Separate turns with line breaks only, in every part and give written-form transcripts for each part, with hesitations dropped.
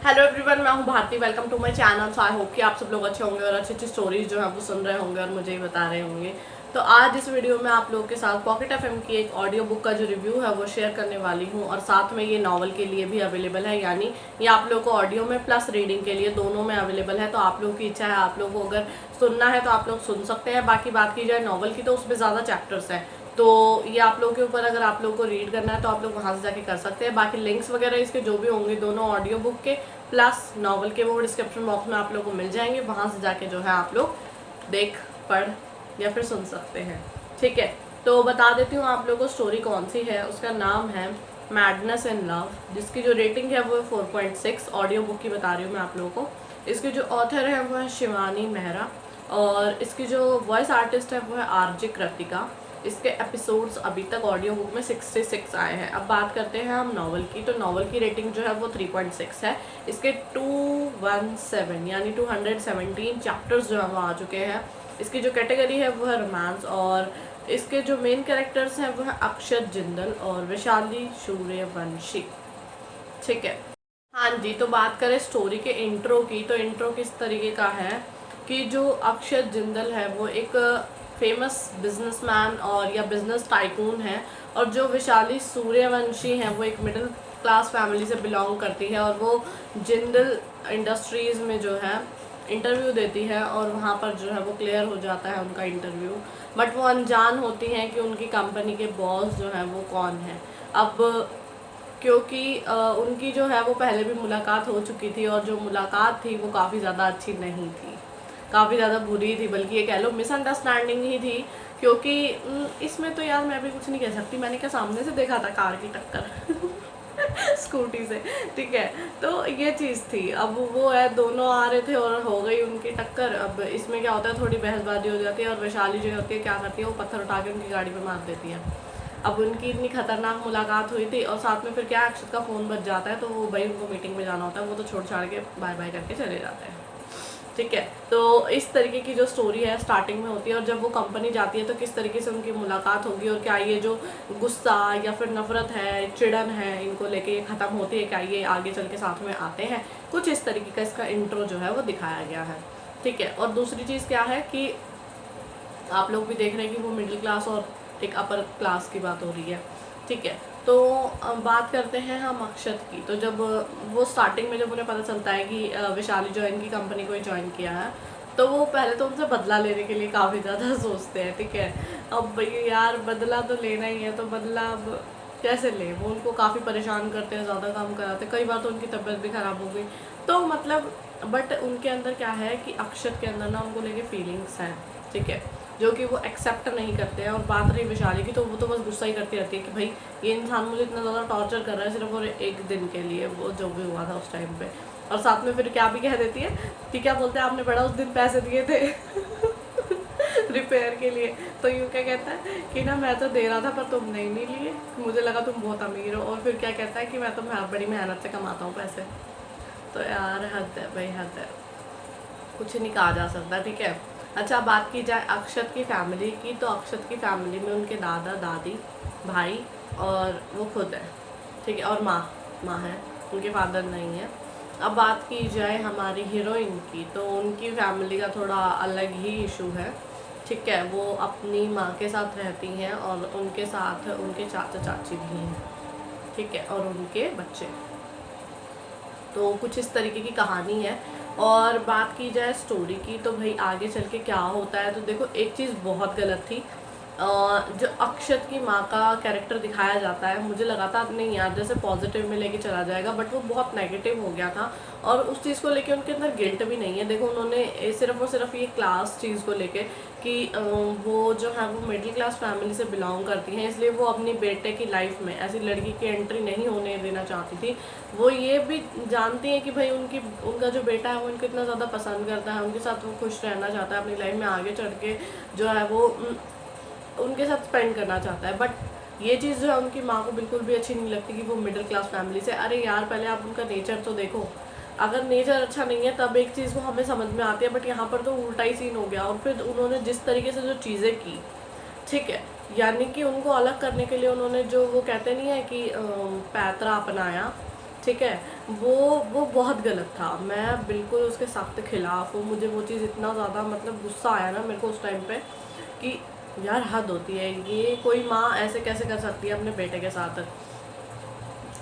Hello everyone, मैं हूं Bharti. Welcome to my channel. So I hope कि आप सब लोग अच्छे होंगे और अच्छी अच्छी स्टोरीज जो है वो सुन रहे होंगे और मुझे ही बता रहे होंगे। तो आज इस वीडियो में आप लोगों के साथ पॉकेट एफएम की एक ऑडियो बुक का जो रिव्यू है वो शेयर करने वाली हूं और साथ में ये नॉवल के लिए भी अवेलेबल है, यानी ये आप लोगों को ऑडियो में प्लस रीडिंग के लिए दोनों में अवेलेबल है। तो आप लोगों की इच्छा है, आप लोगों को अगर सुनना है तो आप लोग सुन सकते हैं। बाकी बात की जाए नॉवल की तो उसमें ज़्यादा चैप्टर्स हैं, तो ये आप लोगों के ऊपर, अगर आप लोगों को रीड करना है तो आप लोग वहाँ से जाके कर सकते हैं। बाकी लिंक्स वगैरह इसके जो भी होंगे दोनों ऑडियो बुक के प्लस नॉवल के वो डिस्क्रिप्शन बॉक्स में आप लोगों को मिल जाएंगे। वहाँ से जाके जो है आप लोग देख पढ़ या फिर सुन सकते हैं। ठीक है, तो बता देती हूँ आप लोगों को स्टोरी कौन सी है। उसका नाम है मैडनेस इन लव, जिसकी जो रेटिंग है वो है 4.6। ऑडियो बुक की बता रही हूँ मैं आप लोगों को। इसके जो ऑथर है वो है शिवानी मेहरा और इसकी जो वॉइस आर्टिस्ट है वो है आरजे कृतिका। इसके एपिसोड्स अभी तक ऑडियो बुक में 66 आए हैं। अब बात करते हैं हम नॉवल की। तो नॉवल की रेटिंग जो है वो 3.6 है। इसके 217 यानी 217 चैप्टर्स जो है वो आ चुके हैं। इसकी जो कैटेगरी है वो है रोमांस और इसके जो मेन कैरेक्टर्स हैं वो है अक्षत जिंदल और वैशाली सूर्यवंशी। ठीक है, हाँ जी। तो बात करें स्टोरी के इंट्रो की, तो इंट्रो किस तरीके का है कि जो अक्षत जिंदल है वो एक फेमस बिजनेसमैन और या बिजनेस टाइकून है और जो वैशाली सूर्यवंशी हैं वो एक मिडिल क्लास फैमिली से बिलोंग करती है और वो जिंदल इंडस्ट्रीज़ में जो है इंटरव्यू देती है और वहाँ पर जो है वो क्लियर हो जाता है उनका इंटरव्यू। बट वो अनजान होती हैं कि उनकी कंपनी के बॉस जो हैं वो कौन है। अब क्योंकि उनकी जो है वो पहले भी मुलाकात हो चुकी थी और जो मुलाकात थी वो काफ़ी ज़्यादा अच्छी नहीं थी, काफ़ी ज़्यादा बुरी थी, बल्कि ये कह लो मिसअंडरस्टैंडिंग ही थी। क्योंकि इसमें तो यार मैं भी कुछ नहीं कह सकती, मैंने क्या सामने से देखा था कार की टक्कर स्कूटी से। ठीक है, तो ये चीज़ थी। अब वो है, दोनों आ रहे थे और हो गई उनकी टक्कर। अब इसमें क्या होता है, थोड़ी बहसबाजी हो जाती है और वैशाली जो होती है क्या करती है, वो पत्थर उठा के उनकी गाड़ी पे मार देती है। अब उनकी इतनी खतरनाक मुलाकात हुई थी और साथ में फिर क्या, अक्षत का फ़ोन बज जाता है, तो वो भाई उनको मीटिंग में जाना होता है, वो तो छोड़ छाड़ के बाय बाय करके चले जाते हैं। ठीक है, तो इस तरीके की जो स्टोरी है स्टार्टिंग में होती है और जब वो कंपनी जाती है तो किस तरीके से उनकी मुलाकात होगी और क्या ये जो गुस्सा या फिर नफरत है, चिड़न है, इनको लेके ये ख़त्म होती है, क्या ये आगे चल के साथ में आते हैं। कुछ इस तरीके का इसका इंट्रो जो है वो दिखाया गया है। ठीक है, और दूसरी चीज़ क्या है कि आप लोग भी देख रहे हैं कि वो मिडिल क्लास और एक अपर क्लास की बात हो रही है। ठीक है, तो अब बात करते हैं हम अक्षत की। तो जब वो स्टार्टिंग में जब उन्हें पता चलता है कि वैशाली जो है इनकी कंपनी को ही ज्वाइन किया है, तो वो पहले तो उनसे बदला लेने के लिए काफ़ी ज़्यादा सोचते हैं। ठीक है, अब भाई यार बदला तो लेना ही है, तो बदला अब कैसे ले, वो उनको काफ़ी परेशान करते हैं, ज़्यादा काम कराते हैं, कई बार तो उनकी तबीयत भी ख़राब हो गई। तो मतलब बट उनके अंदर क्या है कि अक्षत के अंदर ना उनको लेके फीलिंग्स हैं। ठीक है, जो कि वो एक्सेप्ट नहीं करते हैं। और बात रही वैशाली की, तो वो तो बस गुस्सा ही करती रहती है कि भाई ये इंसान मुझे इतना ज़्यादा टॉर्चर कर रहा है सिर्फ और एक दिन के लिए, वो जो भी हुआ था उस टाइम पे। और साथ में फिर क्या भी कह देती है कि क्या बोलते हैं, आपने बड़ा उस दिन पैसे दिए थे रिपेयर के लिए, तो यूँ क्या कहता है कि ना मैं तो दे रहा था पर तुमने ही नहीं लिए, मुझे लगा तुम बहुत अमीर हो। और फिर क्या कहता है कि मैं तो बड़ी मेहनत से कमाता हूँ पैसे। तो यार हद है भाई, हद है, कुछ नहीं कहा जा सकता। ठीक है, अच्छा बात की जाए अक्षत की फैमिली की, तो अक्षत की फैमिली में उनके दादा दादी, भाई और वो खुद है। ठीक है, और माँ है, उनके फादर नहीं है। अब बात की जाए हमारी हीरोइन की, तो उनकी फैमिली का थोड़ा अलग ही इशू है। ठीक है, वो अपनी माँ के साथ रहती हैं और उनके साथ उनके चाचा चाची भी हैं। ठीक है, और उनके बच्चे। तो कुछ इस तरीके की कहानी है। और बात की जाए स्टोरी की, तो भाई आगे चल के क्या होता है, तो देखो एक चीज़ बहुत गलत थी। जो अक्षत की माँ का कैरेक्टर दिखाया जाता है, मुझे लगा था नहीं यार जैसे पॉजिटिव में लेके चला जाएगा, बट वो बहुत नेगेटिव हो गया था। और उस चीज़ को लेके उनके अंदर गिल्ट भी नहीं है। देखो उन्होंने सिर्फ और सिर्फ ये क्लास चीज़ को लेके कि वो जो है वो मिडिल क्लास फैमिली से बिलोंग करती हैं, इसलिए वो अपनी बेटे की लाइफ में ऐसी लड़की की एंट्री नहीं होने देना चाहती थी। वो ये भी जानती हैं कि भाई उनका जो बेटा है वो उनको इतना ज़्यादा पसंद करता है, उनके साथ वो खुश रहना चाहता है, अपनी लाइफ में आगे चढ़ के जो है वो उनके साथ स्पेंड करना चाहता है। बट ये चीज़ जो है उनकी माँ को बिल्कुल भी अच्छी नहीं लगती कि वो मिडिल क्लास फैमिली से। अरे यार पहले आप उनका नेचर तो देखो, अगर नेचर अच्छा नहीं है तब एक चीज़ वो हमें समझ में आती है, बट यहाँ पर तो उल्टा ही सीन हो गया। और फिर उन्होंने जिस तरीके से जो चीज़ें की, ठीक है, यानी कि उनको अलग करने के लिए उन्होंने जो वो कहते नहीं है कि पैतरा अपनाया, ठीक है। वो वो बहुत गलत था, मैं बिल्कुल उसके सख्त खिलाफ हूँ। मुझे वो चीज़ इतना ज़्यादा मतलब गुस्सा आया ना मेरे को उस टाइम पे कि यार हद होती है, ये कोई माँ ऐसे कैसे कर सकती है अपने बेटे के साथ,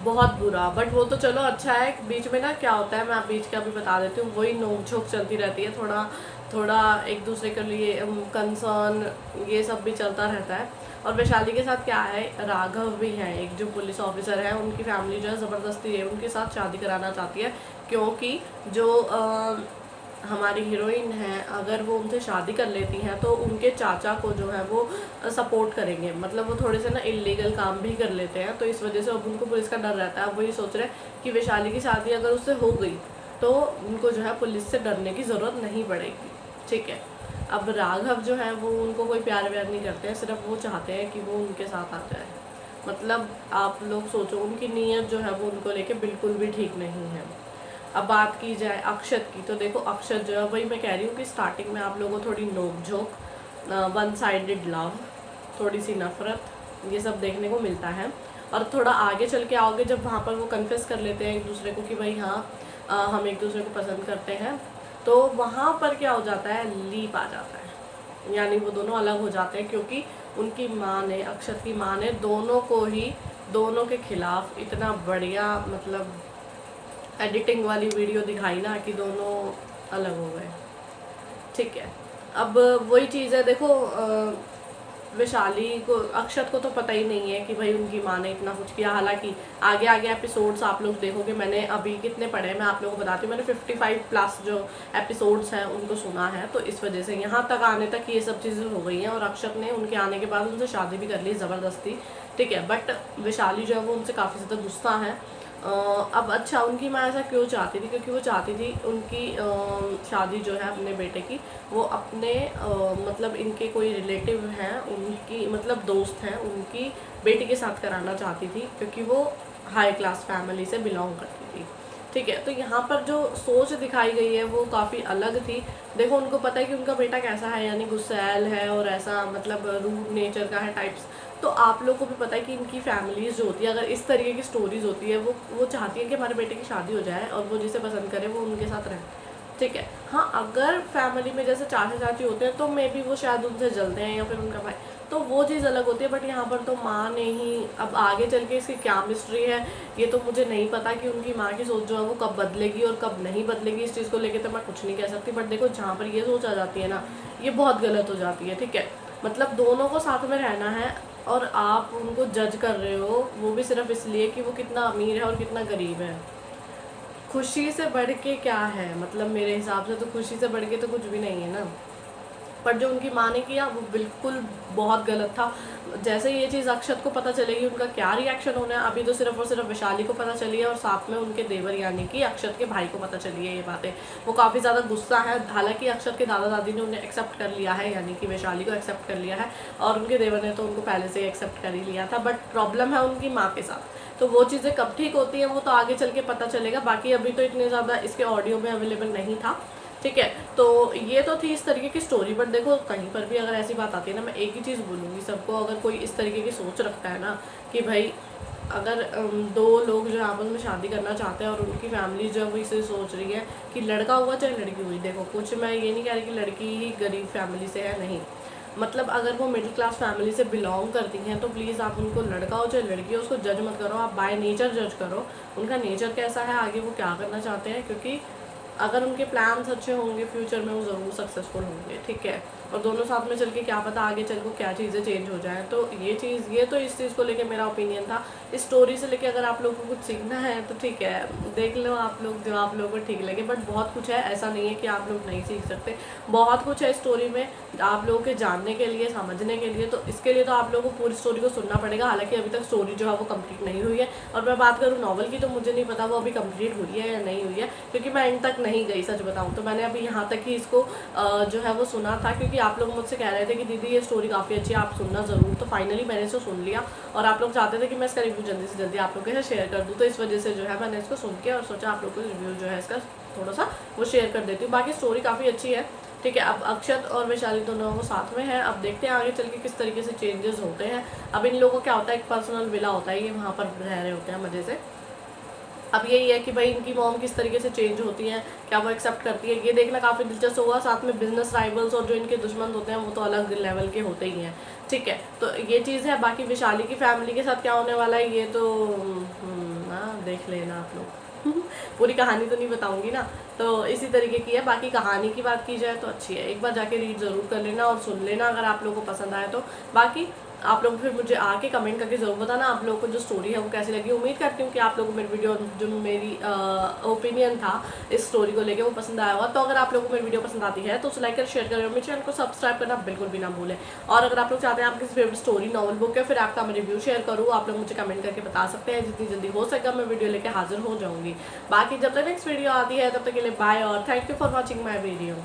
बहुत बुरा। बट वो तो चलो अच्छा है, बीच में ना क्या होता है मैं आप बीच का भी बता देती हूँ, वही नोक झोंक चलती रहती है, थोड़ा थोड़ा एक दूसरे के लिए कंसर्न, ये सब भी चलता रहता है। और वैशाली के साथ क्या है, राघव भी हैं एक जो पुलिस ऑफिसर है, उनकी फैमिली जो है ज़बरदस्ती है उनके साथ शादी कराना चाहती है, क्योंकि जो हमारी हीरोइन है अगर वो उनसे शादी कर लेती हैं तो उनके चाचा को जो है वो सपोर्ट करेंगे, मतलब वो थोड़े से ना इलीगल काम भी कर लेते हैं, तो इस वजह से अब उनको पुलिस का डर रहता है। अब वो ये सोच रहे हैं कि वैशाली की शादी अगर उससे हो गई तो उनको जो है पुलिस से डरने की ज़रूरत नहीं पड़ेगी, ठीक है। अब राघव जो है वो उनको कोई प्यार व्यार नहीं करते हैं, सिर्फ वो चाहते हैं कि वो उनके साथ आ जाए। मतलब आप लोग सोचो उनकी नीयत जो है वो उनको लेके बिल्कुल भी ठीक नहीं है। अब बात की जाए अक्षत की, तो देखो अक्षत जो है वही मैं कह रही हूँ कि स्टार्टिंग में आप लोगों को थोड़ी नोक झोंक, वन साइडेड लव, थोड़ी सी नफरत, ये सब देखने को मिलता है। और थोड़ा आगे चल के आओगे जब वहाँ पर वो कन्फेस कर लेते हैं एक दूसरे को कि भाई हाँ हम एक दूसरे को पसंद करते हैं, तो वहाँ पर क्या हो जाता है, लीप आ जाता है, यानी वो दोनों अलग हो जाते हैं, क्योंकि उनकी माँ ने, अक्षत की माँ ने दोनों को ही, दोनों के खिलाफ इतना बढ़िया मतलब एडिटिंग वाली वीडियो दिखाई ना कि दोनों अलग हो गए, ठीक है। अब वही चीज़ है, देखो वैशाली को, अक्षत को तो पता ही नहीं है कि भाई उनकी माँ ने इतना कुछ किया। हालांकि आगे आगे एपिसोड्स आप लोग देखोगे, मैंने अभी कितने पढ़े हैं मैं आप लोगों को बताती हूँ, मैंने 55 प्लस जो एपिसोड्स हैं उनको सुना है, तो इस वजह से यहाँ तक आने तक ये सब चीज़ें हो गई हैं। और अक्षत ने उनके आने के बाद उनसे शादी भी कर ली ज़बरदस्ती, ठीक है। बट वैशाली जो है वो उनसे काफ़ी ज़्यादा गुस्सा है। अब अच्छा उनकी माँ ऐसा क्यों चाहती थी, क्योंकि वो चाहती थी उनकी शादी जो है अपने बेटे की, वो अपने मतलब इनके कोई रिलेटिव हैं उनकी, मतलब दोस्त हैं उनकी बेटी के साथ कराना चाहती थी, क्योंकि वो हाई क्लास फैमिली से बिलोंग करती थी, ठीक है। तो यहाँ पर जो सोच दिखाई गई है वो काफ़ी अलग थी। देखो उनको पता है कि उनका बेटा कैसा है, यानी गुस्सैल है और ऐसा मतलब रूड नेचर का है टाइप्स, तो आप लोग को भी पता है कि इनकी फैमिलीज़ जो होती है, अगर इस तरीके की स्टोरीज़ होती है, वो चाहती है कि हमारे बेटे की शादी हो जाए और वो जिसे पसंद करे वो उनके साथ रहे, ठीक है। हाँ अगर फैमिली में जैसे चाचा चाची होते हैं तो मे बी वो शायद उनसे जलते हैं या फिर उनका भाई, तो वो चीज़ अलग होती है। बट यहाँ पर तो माँ ने ही, अब आगे चल के इसकी क्या मिस्ट्री है ये तो मुझे नहीं पता कि उनकी माँ की सोच जो है वो कब बदलेगी और कब नहीं बदलेगी, इस चीज़ को लेकर तो मैं कुछ नहीं कह सकती। बट देखो जहाँ पर ये सोच आ जाती है ना, ये बहुत गलत हो जाती है, ठीक है। मतलब दोनों को साथ में रहना है और आप उनको जज कर रहे हो, वो भी सिर्फ इसलिए कि वो कितना अमीर है और कितना गरीब है। खुशी से बढ़ के क्या है, मतलब मेरे हिसाब से तो खुशी से बढ़ के तो कुछ भी नहीं है ना। पर जो उनकी माँ ने किया वो बिल्कुल बहुत गलत था। जैसे ये चीज़ अक्षत को पता चलेगी उनका क्या रिएक्शन होना है, अभी तो सिर्फ और सिर्फ वैशाली को पता चली है और साथ में उनके देवर यानी कि अक्षत के भाई को पता चली है ये बातें। वो काफ़ी ज़्यादा गुस्सा है, हालांकि अक्षत के दादा दादी ने उन्हें एक्सेप्ट कर लिया है, यानी कि वैशाली को एक्सेप्ट कर लिया है, और उनके देवर ने तो उनको पहले से ही एक्सेप्ट कर ही लिया था। बट प्रॉब्लम है उनकी माँ के साथ, तो वो चीज़ें कब ठीक होती हैं वो तो आगे चल के पता चलेगा। बाकी अभी तो इतने ज़्यादा इसके ऑडियो में अवेलेबल नहीं था, ठीक है। तो ये तो थी इस तरीके की स्टोरी। बट देखो कहीं पर भी अगर ऐसी बात आती है ना, मैं एक ही चीज़ बोलूँगी सबको, अगर कोई इस तरीके की सोच रखता है ना कि भाई अगर दो लोग जो आपस में शादी करना चाहते हैं और उनकी फैमिली जो है वो इसे सोच रही है कि लड़का हुआ चाहे लड़की हुई, देखो कुछ मैं ये नहीं कह रही कि लड़की ही गरीब फैमिली से है, नहीं, मतलब अगर वो मिडिल क्लास फैमिली से बिलोंग करती हैं तो प्लीज़ आप उनको, लड़का हो चाहे लड़की हो, उसको जज मत करो, आप बाय नेचर जज करो उनका नेचर कैसा है, आगे वो क्या करना चाहते हैं, क्योंकि अगर उनके प्लान्स अच्छे होंगे फ्यूचर में वो ज़रूर सक्सेसफुल होंगे, ठीक है। और दोनों साथ में चल के क्या पता आगे चल को क्या चीज़ें चेंज हो जाए। तो ये तो इस चीज़ को लेके मेरा ओपिनियन था। इस स्टोरी से लेके अगर आप लोगों को कुछ सीखना है तो ठीक है, देख लो आप लोग जो आप लोगों को ठीक लगे। बट बहुत कुछ है, ऐसा नहीं है कि आप लोग नहीं सीख सकते, बहुत कुछ है स्टोरी में आप लोगों के जानने के लिए, समझने के लिए। तो इसके लिए तो आप लोगों को पूरी स्टोरी को सुनना पड़ेगा। हालांकि अभी तक स्टोरी जो है वो कंप्लीट नहीं हुई है, और मैं बात करूँ नॉवल की तो मुझे नहीं पता वो अभी कंप्लीट हुई है या नहीं हुई है, क्योंकि मैं एंड तक नहीं गई, सच बताऊँ तो। मैंने अभी यहाँ तक ही इसको जो है वो सुना था, क्योंकि आप लोग मुझसे कह रहे थे कि दीदी ये स्टोरी काफ़ी अच्छी है, आप सुनना ज़रूर। तो फाइनली मैंने इसको सुन लिया, और आप लोग चाहते थे कि मैं इसका रिव्यू जल्दी से जल्दी आप लोगों के साथ शेयर कर दूँ, तो इस वजह से जो है मैंने इसको सुन के और सोचा आप लोग को रिव्यू जो है इसका थोड़ा सा वो शेयर कर देती हूँ। बाकी स्टोरी काफ़ी अच्छी है, ठीक है। अब अक्षत और वैशाली दोनों वो साथ में हैं, अब देखते हैं आगे चल के किस तरीके से चेंजेस होते हैं। अब इन लोगों को क्या होता है, एक पर्सनल विला होता है, ये वहाँ पर रह रहे होते हैं मज़े से, अब यही है कि भाई इनकी मॉम किस तरीके से चेंज होती हैं, क्या वो एक्सेप्ट करती है, ये देखना काफ़ी दिलचस्प होगा। साथ में बिजनेस राइवल्स और जो इनके दुश्मन होते हैं वो तो अलग लेवल के होते ही हैं, ठीक है। तो ये चीज़ है। बाकी विशाली की फैमिली के साथ क्या होने वाला है ये तो देख लेना आप लोग। पूरी कहानी तो नहीं बताऊंगी ना, तो इसी तरीके की है। बाकी कहानी की बात की जाए तो अच्छी है, एक बार जाके रीड ज़रूर कर लेना और सुन लेना अगर आप लोगों को पसंद आए तो। बाकी आप लोग फिर मुझे आके कमेंट करके ज़रूर बताना आप लोगों को जो स्टोरी है वो कैसी लगी। उम्मीद करती हूँ कि आप लोगों को मेरी वीडियो जो मेरी ओपिनियन था इस स्टोरी को लेके वो पसंद आया होगा। तो अगर आप लोगों को मेरी वीडियो पसंद आती है तो उसे लाइक कर शेयर करें, मेरे चैनल को सब्सक्राइब करना बिल्कुल भी ना भूलें। और अगर आप लोग चाहते हैं आपकी फेवरेट स्टोरी, नॉवल, बुक या फिर आपका मैं रिव्यू शेयर करूँ, आप लोग मुझे कमेंट करके बता सकते हैं। जितनी जल्दी हो सकेगा मैं वीडियो लेके हाजिर हो जाऊँगी। बाकी जब तक नेक्स्ट वीडियो आती है तब तक के लिए बाय और thank you for watching my video.